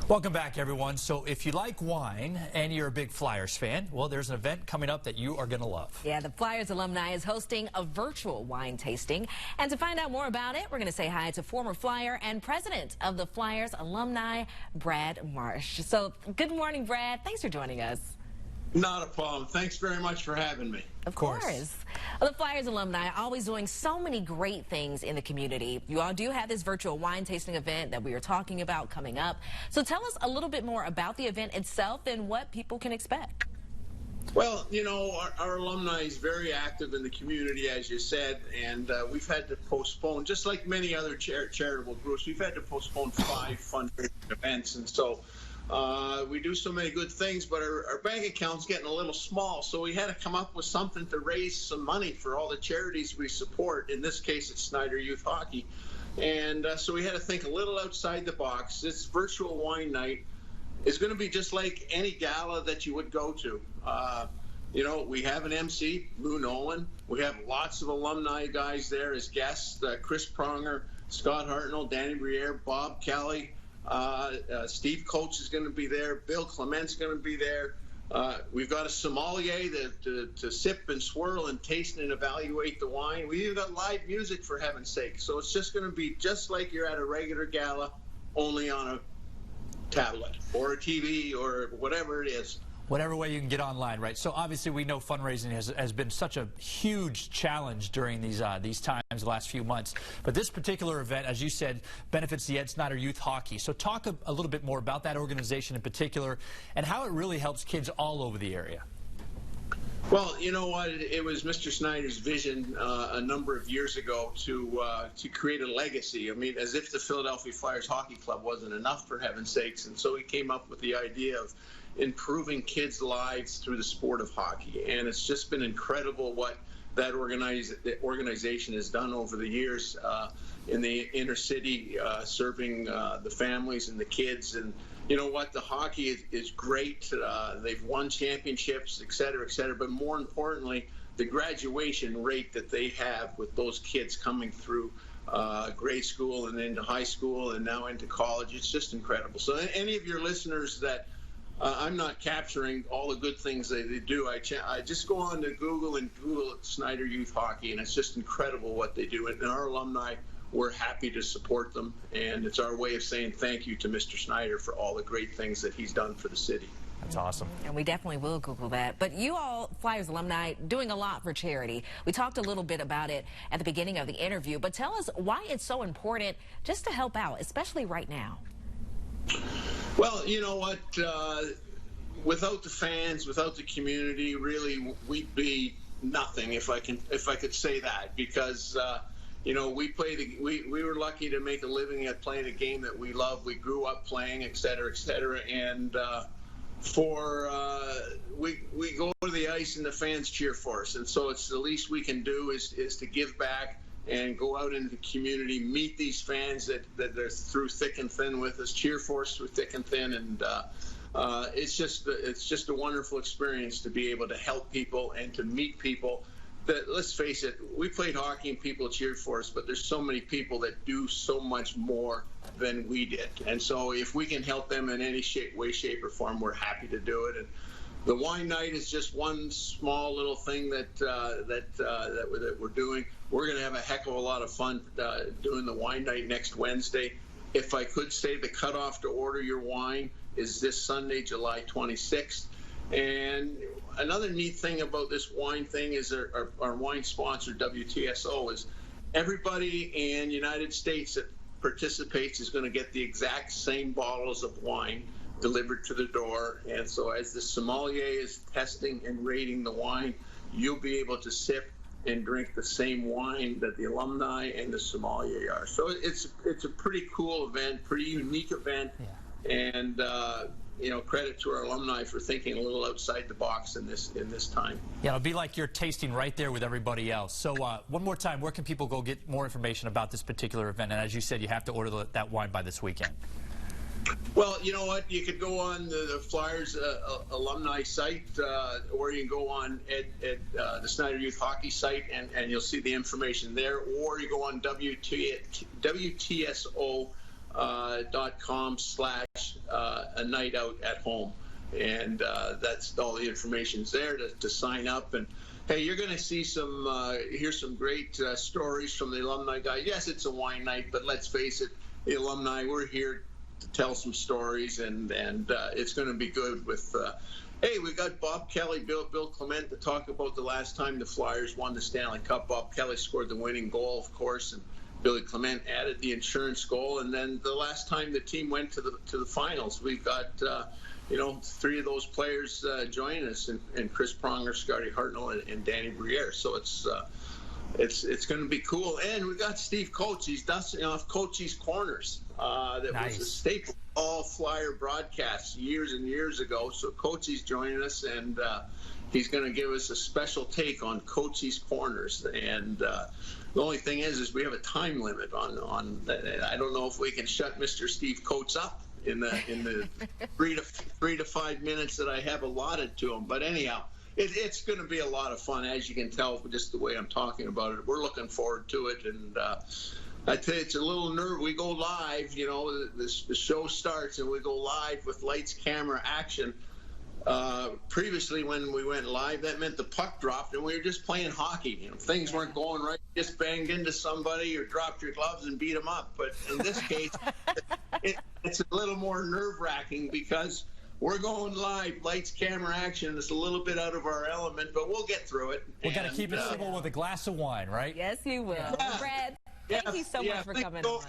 Welcome back, everyone. So if you like wine and you're a big Flyers fan, well, there's an event coming up that you are going to love. Yeah, the Flyers alumni is hosting a virtual wine tasting. And to find out more about it, we're going to say hi to former Flyer and president of the Flyers alumni, Brad Marsh. So good morning, Brad. Thanks for joining us. Not a problem. Thanks very much for having me. Of course. Well, the Flyers alumni are always doing so many great things in the community. You all do have this virtual wine tasting event that we are talking about coming up. So tell us a little bit more about the event itself and what people can expect. Well, you know, our alumni is very active in the community, as you said, and we've had to postpone, just like many other charitable groups, we've had to postpone 5 fundraising events. And so we do so many good things, but our bank account's getting a little small, so we had to come up with something to raise some money for all the charities we support. In this case, it's Snider Youth Hockey. And so we had to think a little outside the box. This virtual wine night is going to be just like any gala that you would go to. You know, we have an MC, Lou Nolan. We have lots of alumni guys there as guests, Chris Pronger, Scott Hartnell, Danny Briere, Bob Kelly. Steve Coates is going to be there. Bill Clement's going to be there. We've got a sommelier to sip and swirl and taste and evaluate the wine. We even got live music, for heaven's sake. So it's just going to be just like you're at a regular gala, only on a tablet or a TV or whatever it is. Whatever way you can get online, right? So obviously we know fundraising has been such a huge challenge during these times, the last few months. But this particular event, as you said, benefits the Ed Snider Youth Hockey. So talk a little bit more about that organization in particular and how it really helps kids all over the area. Well, you know what? It was Mr. Snider's vision a number of years ago to create a legacy. I mean, as if the Philadelphia Flyers Hockey Club wasn't enough, for heaven's sakes. And so he came up with the idea of improving kids' lives through the sport of hockey. And it's just been incredible what that organization has done over the years in the inner city, serving the families and the kids. And you know what? The hockey is great. They've won championships, et cetera, but more importantly, the graduation rate that they have with those kids coming through grade school and into high school and now into college, it's just incredible. So any of your listeners that I'm not capturing all the good things they do, I just go on to Google and Google Snider Youth Hockey, and it's just incredible what they do. And our alumni, we're happy to support them, and it's our way of saying thank you to Mr. Snider for all the great things that he's done for the city. That's awesome. And we definitely will Google that. But you all, Flyers alumni, doing a lot for charity. We talked a little bit about it at the beginning of the interview, but tell us why it's so important just to help out, especially right now. Well, you know what? Without the fans, without the community, really, we'd be nothing. If I could say that, because you know, we were lucky to make a living at playing a game that we love. We grew up playing, et cetera, and we go to the ice and the fans cheer for us, and so it's the least we can do is to give back and go out into the community, meet these fans that are through thick and thin with us, cheer for us through thick and thin, and it's just a wonderful experience to be able to help people and to meet people that, let's face it, we played hockey and people cheered for us, but there's so many people that do so much more than we did, and so if we can help them in any way, shape, or form, we're happy to do it. And the wine night is just one small little thing that we're doing. We're going to have a heck of a lot of fun doing the wine night next Wednesday. If I could say, the cutoff to order your wine is this Sunday, July 26th. And another neat thing about this wine thing is our wine sponsor, WTSO, is everybody in the United States that participates is going to get the exact same bottles of wine delivered to the door. And so as the sommelier is testing and rating the wine, you'll be able to sip and drink the same wine that the alumni and the sommelier are. So it's a pretty cool event, pretty unique event. Yeah. And you know, credit to our alumni for thinking a little outside the box in this time. Yeah, it'll be like you're tasting right there with everybody else. So one more time, where can people go get more information about this particular event? And as you said, you have to order that wine by this weekend. Well, you know what? You could go on the Flyers alumni site, or you can go on the Snider Youth Hockey site, and you'll see the information there. Or you go on WTSO a night out at home. And that's all the information's there to sign up. And hey, you're going to see hear some great stories from the alumni guys. Yes, it's a wine night, but let's face it, the alumni, we're here to tell some stories, and it's going to be good with. Hey, we got Bob Kelly, Bill Clement to talk about the last time the Flyers won the Stanley Cup. Bob Kelly scored the winning goal, of course, and Billy Clement added the insurance goal. And then the last time the team went to the finals, we've got three of those players joining us, and Chris Pronger, Scotty Hartnell, and Danny Briere. So it's going to be cool. And we got Steve Coates. He's dusting off Coachie's Corners. That Nice. was a staple of all Flyer broadcasts years and years ago. So Coachie's joining us, and he's going to give us a special take on Coachie's Corners. And the only thing is we have a time limit on that. I don't know if we can shut Mr. Steve Coates up in the 3 to 5 minutes that I have allotted to him. But anyhow, it's going to be a lot of fun, as you can tell just the way I'm talking about it. We're looking forward to it, and I'd say it's a little nerve. We go live, the show starts and we go live with lights, camera, action. Previously, when we went live, that meant the puck dropped and we were just playing hockey. Things weren't going right. You just banged into somebody or dropped your gloves and beat them up. But in this case, it's a little more nerve-wracking because we're going live, lights, camera, action. It's a little bit out of our element, but we'll get through it. We got to keep it simple with a glass of wine, right? Yes, you will. Yeah. Brad, thank you so much for coming on.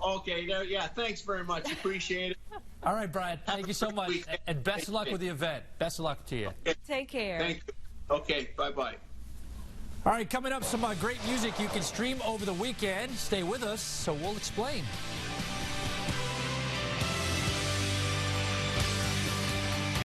Okay, thanks very much. Appreciate it. All right, Brian, thank you so much. And best of luck with the event. Best of luck to you. Take care. Thank you. Okay, bye-bye. All right, coming up, some great music you can stream over the weekend. Stay with us, so we'll explain.